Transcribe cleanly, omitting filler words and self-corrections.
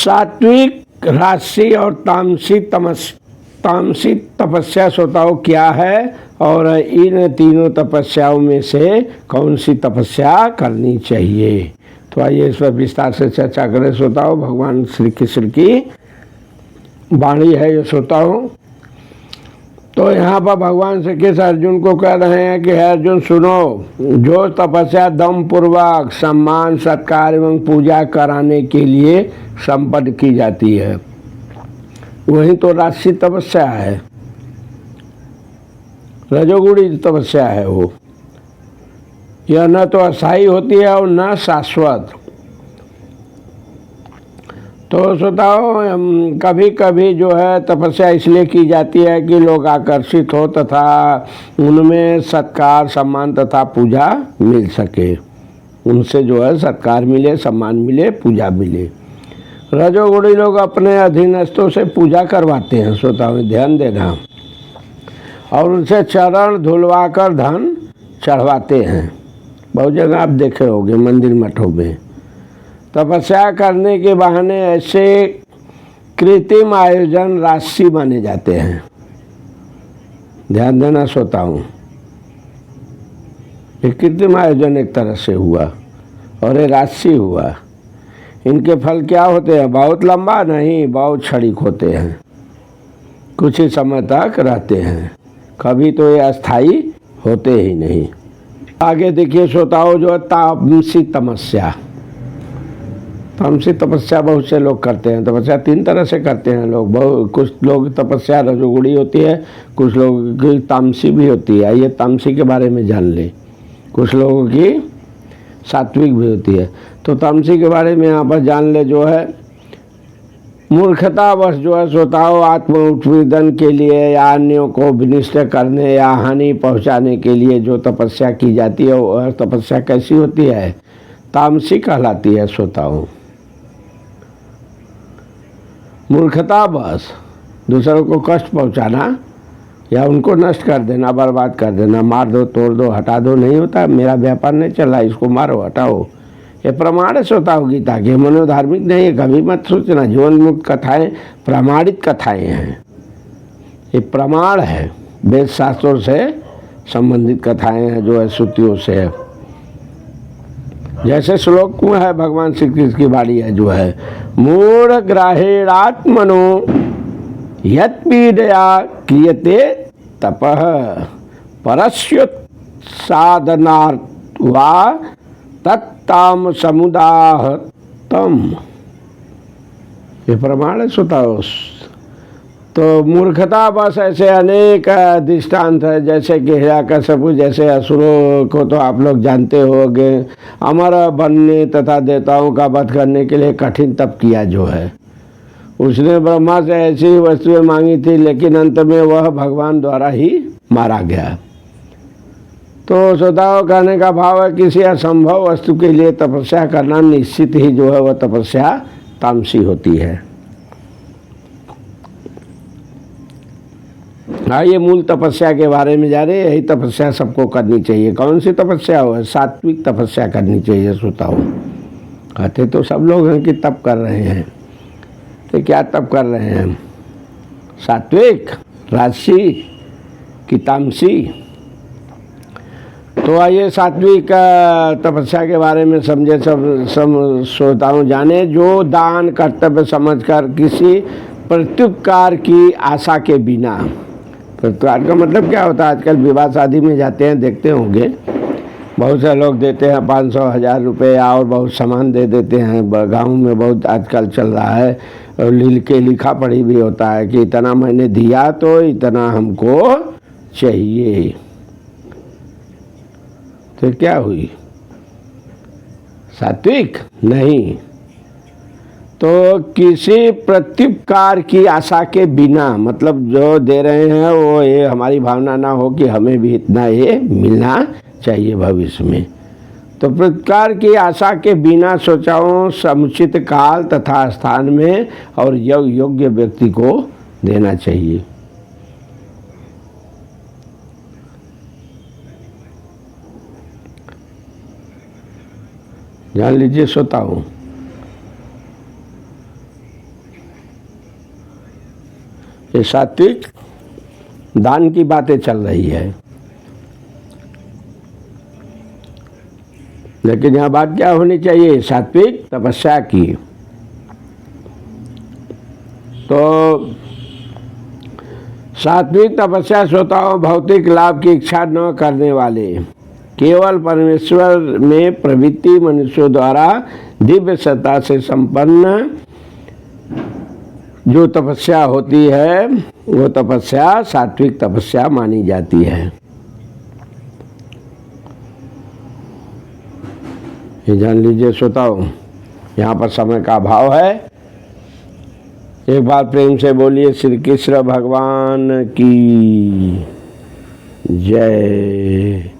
सात्विक, राजसी और तामसी तपस्या श्रोताओं क्या है और इन तीनों तपस्याओं में से कौन सी तपस्या करनी चाहिए? तो आइए इस पर विस्तार से चर्चा करें श्रोताओं। भगवान श्री कृष्ण की वाणी है ये श्रोताओं। तो यहाँ पर भगवान श्री कृष्ण अर्जुन को कह रहे हैं कि हे अर्जुन सुनो, जो तपस्या दम पूर्वक सम्मान, सत्कार एवं पूजा कराने के लिए संपन्न की जाती है वही तो राजसी तपस्या है, रजोगुणी तपस्या है वो। यह न तो अस्थायी होती है और न शाश्वत। तो श्रोताओ, कभी कभी जो है तपस्या इसलिए की जाती है कि लोग आकर्षित हो तथा उनमें सत्कार, सम्मान तथा पूजा मिल सके, उनसे जो है सत्कार मिले, सम्मान मिले, पूजा मिले। रजोगुणी लोग अपने अधीनस्थों से पूजा करवाते हैं श्रोताओं, ध्यान देना, और उनसे चरण धुलवा कर धन चढ़वाते हैं। बहुत जगह आप देखे होंगे मंदिर मठों में तपस्या करने के बहाने ऐसे कृत्रिम आयोजन राजसी माने जाते हैं। ध्यान देना श्रोताओं, ये कृत्रिम आयोजन एक तरह से हुआ और ये राजसी हुआ। इनके फल क्या होते हैं? बहुत लंबा नहीं, बहुत क्षणिक होते हैं, कुछ ही समय तक रहते हैं, कभी तो ये अस्थायी होते ही नहीं। आगे देखिए श्रोताओं, जो तामसी तपस्या, तामसी तपस्या बहुत से लोग करते हैं। तपस्या तीन तरह से करते हैं लोग। कुछ लोग तपस्या रजोगुणी होती है, कुछ लोगों की तामसी भी होती है। ये तामसी के बारे में जान ले। कुछ लोगों की सात्विक भी होती है। तो तामसी के बारे में यहाँ पर जान ले। जो है मूर्खतावश जो है श्रोताओं, आत्म उत्पीड़न के लिए या अन्यों को विनिष्ट करने या हानि पहुँचाने के लिए जो तपस्या की जाती है वह तपस्या कैसी होती है? तामसी कहलाती है श्रोताओं। मूर्खतावश दूसरों को कष्ट पहुँचाना या उनको नष्ट कर देना, बर्बाद कर देना, मार दो, तोड़ दो, हटा दो, नहीं होता। मेरा व्यापार नहीं चल रहा, इसको मारो, हटाओ, ये प्रमाण है श्रोताओं गीता के। मनोधार्मिक नहीं है, कभी मत सोचना। जीवन मुक्त कथाएं प्रमाणित कथाएं हैं, ये प्रमाण है, वेद शास्त्रों से संबंधित कथाएं हैं, जो है श्रुतियों से है। जैसे श्लोक में है, भगवान श्री कृष्ण की वाणी है जो है, मूढ़ ग्राहेणात्मनो यत् पीडया क्रियते तपः परस्योत् साधनार्थ वा तत्ताम समुदाहतम। ये प्रमाण है श्रोताओ। तो मूर्खता बस ऐसे अनेक दृष्टांत है, जैसे कि हिरण्यकश्यप जैसे असुरों को तो आप लोग जानते होंगे। अमर बनने तथा देवताओं का वध करने के लिए कठिन तप किया जो है। उसने ब्रह्मा से ऐसी वस्तुएं मांगी थी, लेकिन अंत में वह भगवान द्वारा ही मारा गया। तो श्रोताओं, कहने का भाव है किसी असंभव वस्तु के लिए तपस्या करना निश्चित ही जो है वह तपस्या तामसी होती है। आइए मूल तपस्या के बारे में जा रहे हैं। यही तपस्या सबको करनी चाहिए। कौन सी तपस्या हो? सात्विक तपस्या करनी चाहिए श्रोताओं। कहते तो सब लोग हैं कि तप कर रहे हैं, तो क्या तप कर रहे हैं? सात्विक, राजसी कि तामसी? तो आइए सात्विक तपस्या के बारे में समझे, सब श्रोताओं जाने। जो दान कर्तव्य समझकर किसी प्रत्युपकार की आशा के बिना, प्रत्युपकार का मतलब क्या होता है? आजकल विवाह शादी में जाते हैं, देखते होंगे बहुत से लोग देते हैं 500 1000 रुपये और बहुत सामान दे देते हैं। गाँव में बहुत आजकल चल रहा है, और लिखा पढ़ी भी होता है कि इतना मैंने दिया तो इतना हमको चाहिए। तो क्या हुई? सात्विक नहीं। तो किसी प्रत्युपकार की आशा के बिना, मतलब जो दे रहे हैं वो ये हमारी भावना ना हो कि हमें भी इतना ये मिलना चाहिए भविष्य में। तो प्रत्युपकार की आशा के बिना सोचाओ समुचित काल तथा स्थान में और योग्य व्यक्ति को देना चाहिए। जान लीजिए श्रोताओं, ये सात्विक दान की बातें चल रही है। लेकिन यहाँ बात क्या होनी चाहिए? सात्विक तपस्या की। तो सात्विक तपस्या श्रोताओं भौतिक लाभ की इच्छा न करने वाले, केवल परमेश्वर में प्रवृत्ति मनुष्यों द्वारा दिव्य सत्ता से संपन्न जो तपस्या होती है वो तपस्या सात्विक तपस्या मानी जाती है। ये जान लीजिए श्रोताओं, यहाँ पर समय का अभाव है। एक बार प्रेम से बोलिए श्री कृष्ण भगवान की जय।